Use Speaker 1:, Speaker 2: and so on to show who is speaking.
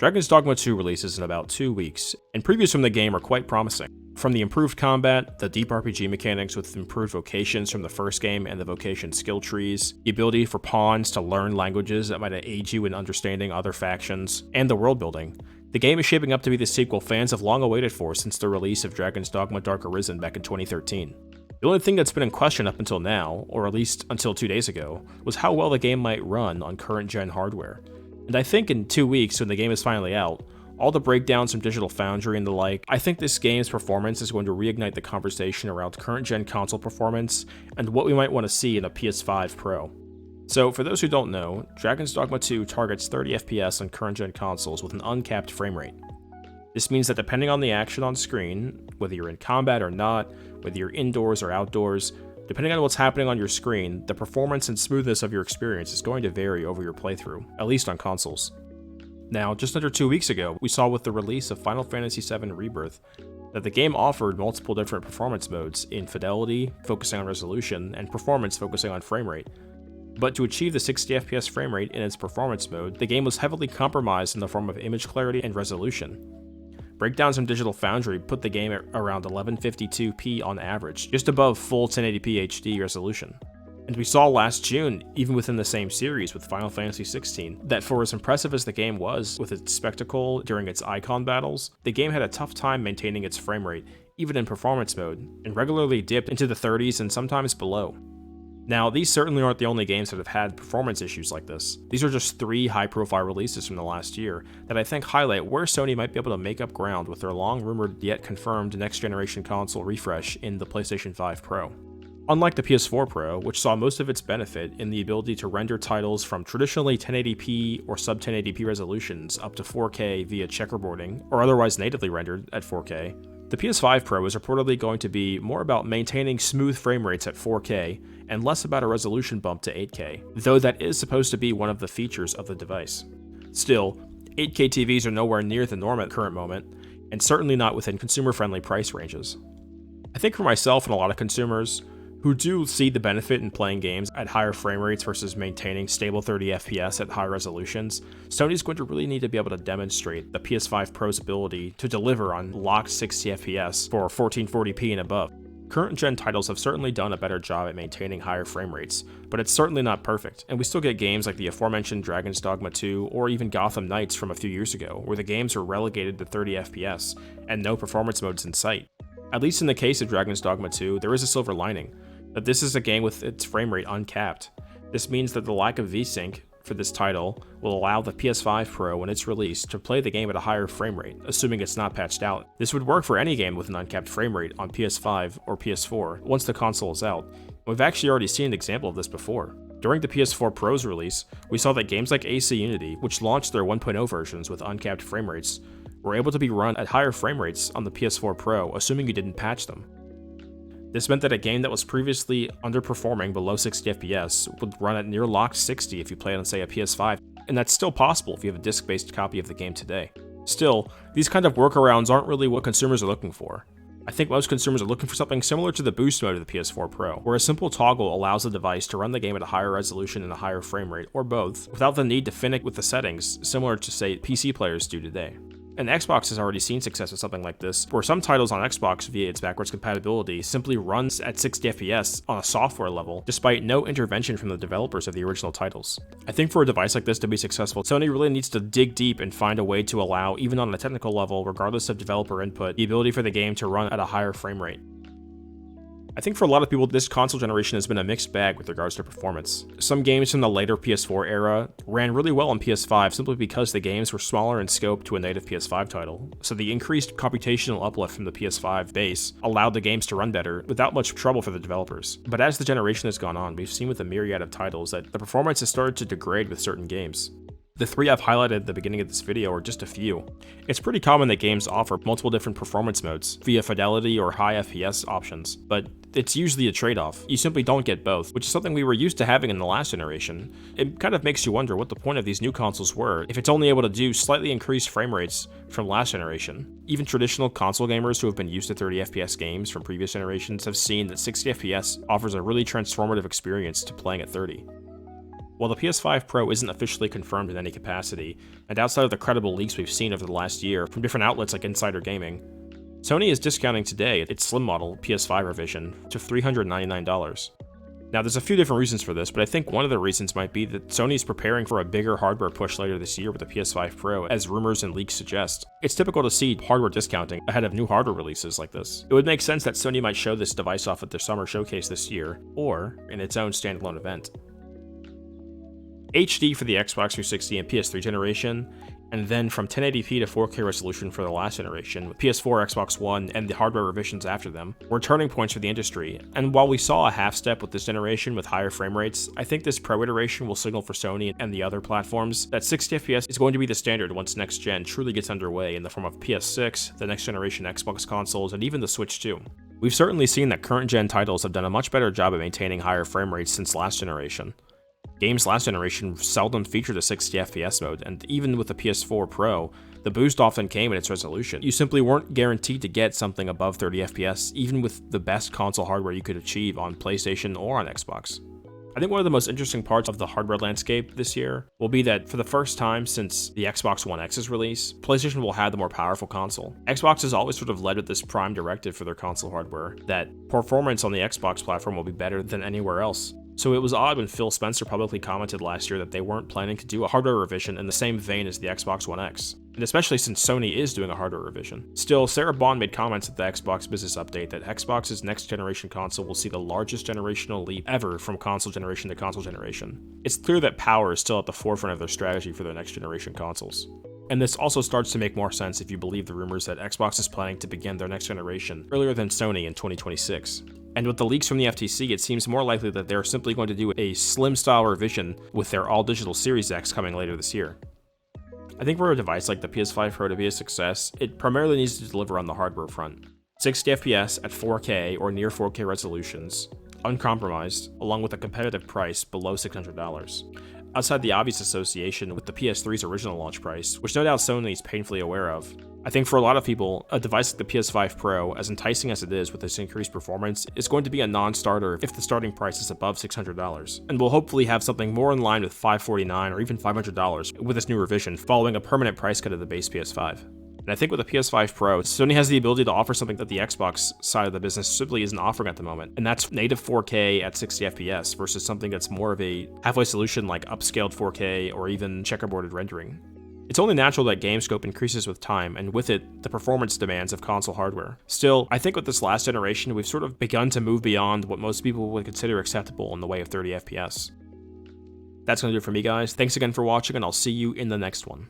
Speaker 1: Dragon's Dogma 2 releases in about 2 weeks, and previews from the game are quite promising. From the improved combat, the deep RPG mechanics with improved vocations from the first game and the vocation skill trees, the ability for pawns to learn languages that might aid you in understanding other factions, and the world building. The game is shaping up to be the sequel fans have long awaited for since the release of Dragon's Dogma Dark Arisen back in 2013. The only thing that's been in question up until now, or at least until 2 days ago, was how well the game might run on current-gen hardware. And I think in 2 weeks, when the game is finally out, all the breakdowns from Digital Foundry and the like, I think this game's performance is going to reignite the conversation around current-gen console performance and what we might want to see in a PS5 Pro. So, for those who don't know, Dragon's Dogma 2 targets 30 FPS on current-gen consoles with an uncapped frame rate. This means that depending on the action on screen, whether you're in combat or not, whether you're indoors or outdoors, depending on what's happening on your screen, the performance and smoothness of your experience is going to vary over your playthrough, at least on consoles. Now, just under 2 weeks ago, we saw with the release of Final Fantasy VII Rebirth that the game offered multiple different performance modes in fidelity, focusing on resolution, and performance focusing on frame rate. But to achieve the 60 FPS frame rate in its performance mode, the game was heavily compromised in the form of image clarity and resolution. Breakdowns from Digital Foundry put the game at around 1152p on average, just above full 1080p HD resolution. And we saw last June, even within the same series with Final Fantasy XVI, that for as impressive as the game was with its spectacle during its icon battles, the game had a tough time maintaining its frame rate, even in performance mode, and regularly dipped into the 30s and sometimes below. Now, these certainly aren't the only games that have had performance issues like this. These are just 3 high-profile releases from the last year that I think highlight where Sony might be able to make up ground with their long-rumored yet confirmed next-generation console refresh in the PlayStation 5 Pro. Unlike the PS4 Pro, which saw most of its benefit in the ability to render titles from traditionally 1080p or sub-1080p resolutions up to 4K via checkerboarding, or otherwise natively rendered at 4K, the PS5 Pro is reportedly going to be more about maintaining smooth frame rates at 4K and less about a resolution bump to 8K, though that is supposed to be one of the features of the device. Still, 8K TVs are nowhere near the norm at the current moment, and certainly not within consumer-friendly price ranges. I think for myself and a lot of consumers who do see the benefit in playing games at higher frame rates versus maintaining stable 30 FPS at high resolutions, Sony's going to really need to be able to demonstrate the PS5 Pro's ability to deliver on locked 60 FPS for 1440p and above. Current-gen titles have certainly done a better job at maintaining higher frame rates, but it's certainly not perfect, and we still get games like the aforementioned Dragon's Dogma 2 or even Gotham Knights from a few years ago, where the games are relegated to 30 FPS and no performance modes in sight. At least in the case of Dragon's Dogma 2, there is a silver lining, that this is a game with its frame rate uncapped. This means that the lack of VSync for this title will allow the PS5 Pro when it's released to play the game at a higher frame rate, assuming it's not patched out. This would work for any game with an uncapped frame rate on PS5 or PS4 once the console is out. We've actually already seen an example of this before. During the PS4 Pro's release, we saw that games like AC Unity, which launched their 1.0 versions with uncapped frame rates, were able to be run at higher frame rates on the PS4 Pro, assuming you didn't patch them. This meant that a game that was previously underperforming below 60 FPS would run at near locked 60 if you play it on, say, a PS5, and that's still possible if you have a disc-based copy of the game today. Still, these kind of workarounds aren't really what consumers are looking for. I think most consumers are looking for something similar to the boost mode of the PS4 Pro, where a simple toggle allows the device to run the game at a higher resolution and a higher frame rate, or both, without the need to finick with the settings, similar to, say, PC players do today. And Xbox has already seen success with something like this, where some titles on Xbox via its backwards compatibility simply runs at 60 FPS on a software level, despite no intervention from the developers of the original titles. I think for a device like this to be successful, Sony really needs to dig deep and find a way to allow, even on a technical level, regardless of developer input, the ability for the game to run at a higher frame rate. I think for a lot of people, this console generation has been a mixed bag with regards to performance. Some games from the later PS4 era ran really well on PS5 simply because the games were smaller in scope to a native PS5 title, so the increased computational uplift from the PS5 base allowed the games to run better without much trouble for the developers. But as the generation has gone on, we've seen with a myriad of titles that the performance has started to degrade with certain games. The 3 I've highlighted at the beginning of this video are just a few. It's pretty common that games offer multiple different performance modes via fidelity or high FPS options, but it's usually a trade-off. You simply don't get both, which is something we were used to having in the last generation. It kind of makes you wonder what the point of these new consoles were if it's only able to do slightly increased frame rates from last generation. Even traditional console gamers who have been used to 30 FPS games from previous generations have seen that 60 FPS offers a really transformative experience to playing at 30. While the PS5 Pro isn't officially confirmed in any capacity, and outside of the credible leaks we've seen over the last year from different outlets like Insider Gaming, Sony is discounting today its slim model PS5 revision to $399. Now, there's a few different reasons for this, but I think one of the reasons might be that Sony is preparing for a bigger hardware push later this year with the PS5 Pro, as rumors and leaks suggest. It's typical to see hardware discounting ahead of new hardware releases like this. It would make sense that Sony might show this device off at their summer showcase this year, or in its own standalone event. HD for the Xbox 360 and PS3 generation, and then from 1080p to 4K resolution for the last generation, with PS4, Xbox One, and the hardware revisions after them, were turning points for the industry. And while we saw a half step with this generation with higher frame rates, I think this Pro iteration will signal for Sony and the other platforms that 60 FPS is going to be the standard once next gen truly gets underway in the form of PS6, the next generation Xbox consoles, and even the Switch 2. We've certainly seen that current gen titles have done a much better job at maintaining higher frame rates since last generation. Games last generation seldom featured a 60 FPS mode, and even with the PS4 Pro, the boost often came in its resolution. You simply weren't guaranteed to get something above 30 FPS, even with the best console hardware you could achieve on PlayStation or on Xbox. I think one of the most interesting parts of the hardware landscape this year will be that for the first time since the Xbox One X's release, PlayStation will have the more powerful console. Xbox has always sort of led with this prime directive for their console hardware, that performance on the Xbox platform will be better than anywhere else. So it was odd when Phil Spencer publicly commented last year that they weren't planning to do a hardware revision in the same vein as the Xbox One X, and especially since Sony is doing a hardware revision. Still, Sarah Bond made comments at the Xbox Business Update that Xbox's next generation console will see the largest generational leap ever from console generation to console generation. It's clear that power is still at the forefront of their strategy for their next generation consoles. And this also starts to make more sense if you believe the rumors that Xbox is planning to begin their next generation earlier than Sony in 2026. And with the leaks from the FTC, it seems more likely that they're simply going to do a slim-style revision with their all-digital Series X coming later this year. I think for a device like the PS5 Pro to be a success, it primarily needs to deliver on the hardware front. 60 FPS at 4K or near 4K resolutions, uncompromised, along with a competitive price below $600. Outside the obvious association with the PS3's original launch price, which no doubt Sony is painfully aware of, I think for a lot of people, a device like the PS5 Pro, as enticing as it is with its increased performance, is going to be a non-starter if the starting price is above $600, and we'll hopefully have something more in line with $549 or even $500 with this new revision, following a permanent price cut of the base PS5. And I think with the PS5 Pro, Sony has the ability to offer something that the Xbox side of the business simply isn't offering at the moment, and that's native 4K at 60 FPS versus something that's more of a halfway solution like upscaled 4K or even checkerboarded rendering. It's only natural that game scope increases with time, and with it, the performance demands of console hardware. Still, I think with this last generation, we've sort of begun to move beyond what most people would consider acceptable in the way of 30 FPS. That's going to do it for me, guys. Thanks again for watching, and I'll see you in the next one.